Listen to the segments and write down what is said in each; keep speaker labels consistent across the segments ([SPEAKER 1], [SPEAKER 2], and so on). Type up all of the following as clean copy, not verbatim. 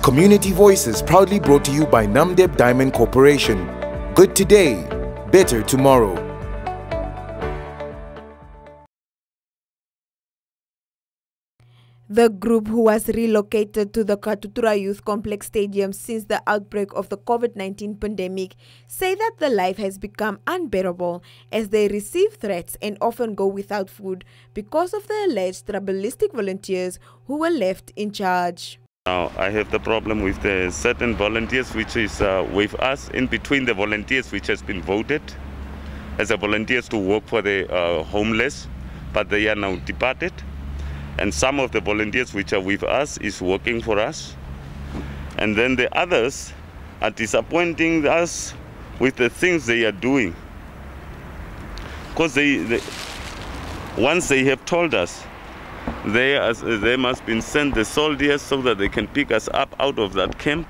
[SPEAKER 1] Community Voices proudly brought to you by Namdeb Diamond Corporation. Good today, better tomorrow.
[SPEAKER 2] The group, who was relocated to the Katutura Youth Complex Stadium since the outbreak of the COVID-19 pandemic, say that the life has become unbearable as they receive threats and often go without food because of the alleged tribalistic volunteers who were left in charge.
[SPEAKER 3] Now, I have the problem with the certain volunteers which is with us, in between the volunteers which has been voted as a volunteers to work for the homeless, but they are now departed. And some of the volunteers which are with us is working for us. And then the others are disappointing us with the things they are doing. Because once they have told us, they must be sent the soldiers so that they can pick us up out of that camp.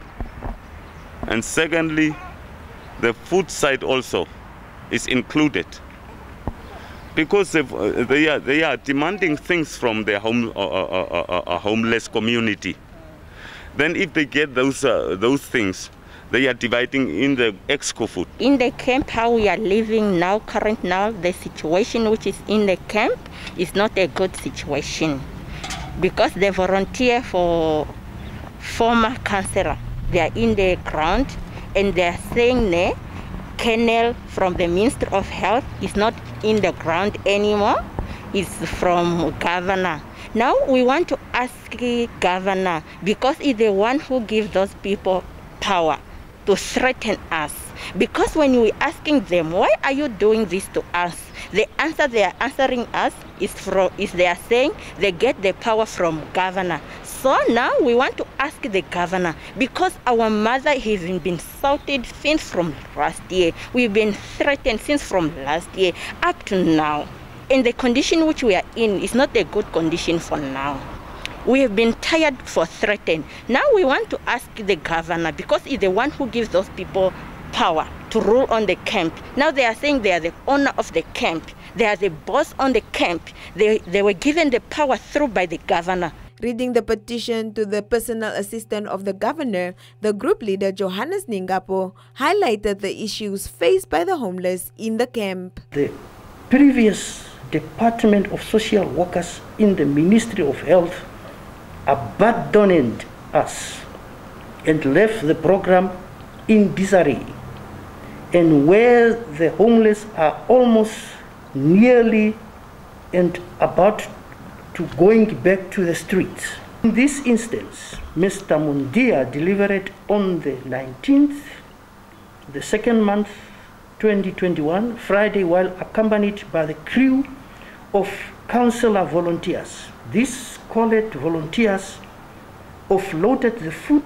[SPEAKER 3] And secondly, the food side also is included. Because they are demanding things from their homeless community. Then if they get those things, they are dividing in the exco food.
[SPEAKER 4] In the camp, how we are living now, the situation which is in the camp is not a good situation. Because the volunteer for former councillor, they are in the ground and they are saying the kennel from the Ministry of Health is not in the ground anymore, it's from governor. Now we want to ask the governor, because he's the one who gives those people power to threaten us. Because when we're asking them, why are you doing this to us? The answer they are answering us is they are saying they get the power from governor. So now we want to ask the governor, because our mother has been insulted since from last year. We've been threatened since from last year up to now. And the condition which we are in is not a good condition for now. We have been tired for threatened. Now we want to ask the governor, because he's the one who gives those people power to rule on the camp. Now they are saying they are the owner of the camp. They are the boss on the camp. They were given the power through by the governor.
[SPEAKER 2] Reading the petition to the personal assistant of the governor, the group leader Johannes Ningapo highlighted the issues faced by the homeless in the camp.
[SPEAKER 5] The previous Department of Social Workers in the Ministry of Health abandoned us and left the program in disarray, and where the homeless are almost nearly and about to going back to the streets. In this instance, Mr. Mundia delivered on the 19th, the second month, 2021, Friday, while accompanied by the crew of councillor volunteers. These called volunteers offloaded the food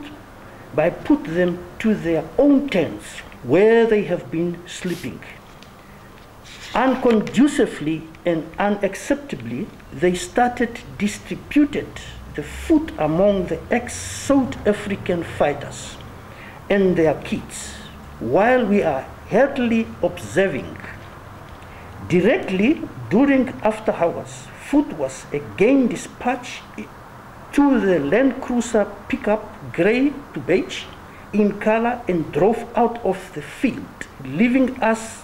[SPEAKER 5] by put them to their own tents where they have been sleeping. Unconducively and unacceptably, they started distributed the food among the ex-South African fighters and their kids, while we are hardly observing. Directly during after hours, food was again dispatched to the Land Cruiser pickup, grey to beige in color, and drove out of the field, leaving us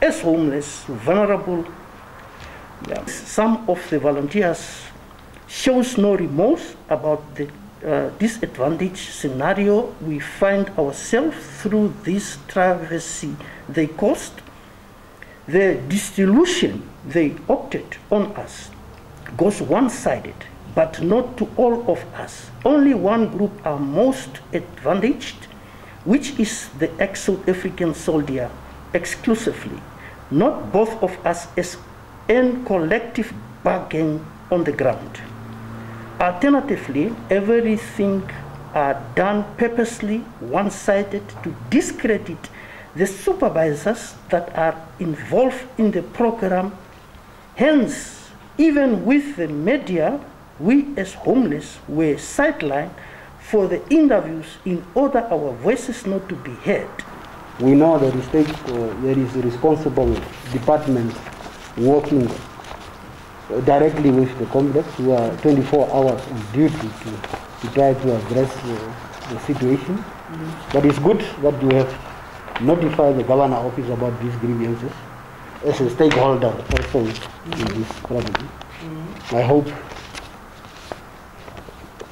[SPEAKER 5] as homeless, vulnerable. Some of the volunteers shows no remorse about the disadvantaged scenario we find ourselves through this travesty they caused. The disillusion they opted on us goes one-sided, but not to all of us. Only one group are most advantaged, which is the ex-South African soldier exclusively, not both of us as in collective bargain on the ground. Alternatively, everything are done purposely, one-sided, to discredit the supervisors that are involved in the program. Hence, even with the media, we as homeless were sidelined for the interviews in order our voices not to be heard.
[SPEAKER 6] We know that there is a responsible department working directly with the complex, who are 24 hours on duty to to try to address the situation. But it's good that you have notified the Governor Office about these grievances as a stakeholder also in this problem. I hope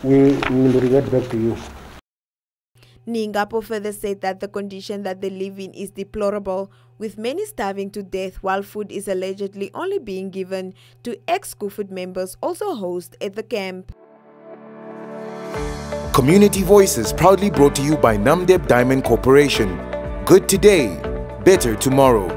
[SPEAKER 6] we will revert back to you.
[SPEAKER 2] Ningapo further said that the condition that they live in is deplorable, with many starving to death while food is allegedly only being given to ex-Kufud members also housed at the camp.
[SPEAKER 1] Community Voices proudly brought to you by Namdeb Diamond Corporation. Good today, better tomorrow.